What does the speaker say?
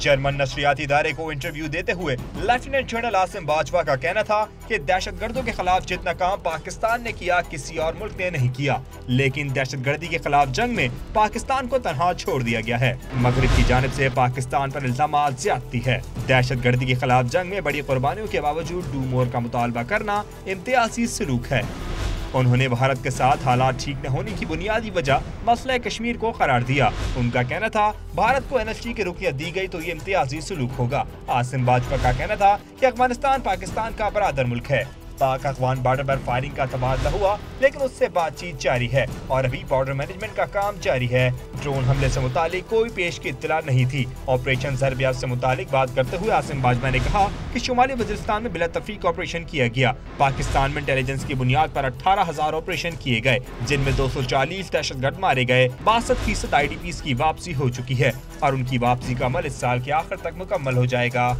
German नशरियाती इदारे को interview देते हुए लेफ्टिनेंट जनरल आसिम बाजवा का कहना था कि दहशतगर्दों के खिलाफ जितना काम पाकिस्तान ने किया किसी और मुल्क ने नहीं किया, लेकिन दहशतगर्दी के खिलाफ जंग में पाकिस्तान को तनहा छोड़ दिया गया है। मगरिब की जानिब से पाकिस्तान पर इल्जामात ज्यादती है। दहशतगर्दी के खिलाफ जंग में बड़ी कुर्बानियों के बावजूद डू मोर का मुतालबा करना इम्तियाजी सलूक है। उन्होंने भारत के साथ हालात ठीक न होने की बुनियादी वजह मसला कश्मीर को करार दिया। उनका कहना था भारत को NST की रुकनियत दी गई तो ये इम्तियाजी सलूक होगा। आसिम बाजवा का कहना था कि अफगानिस्तान पाकिस्तान का बरादर मुल्क है। पाक अफगान बॉर्डर पर फायरिंग का तबादला हुआ, लेकिन उससे बातचीत जारी है और अभी बॉर्डर मैनेजमेंट का काम जारी है। ड्रोन हमले से मुतालिक कोई पेश की इत्तला नहीं थी। ऑपरेशन ज़रबिया से मुतालिक बात करते हुए आसिम बाजवा ने कहा कि शुमाली वज़ीरिस्तान में बिला तफरीक ऑपरेशन किया गया। पाकिस्तान में इंटेलिजेंस की बुनियाद पर 18,000 ऑपरेशन किए गए, जिनमें 240 दहशतगर्द मारे गए। 62% IDPs की वापसी हो चुकी है और उनकी वापसी का अमल इस साल के आखिर तक मुकम्मल हो जाएगा।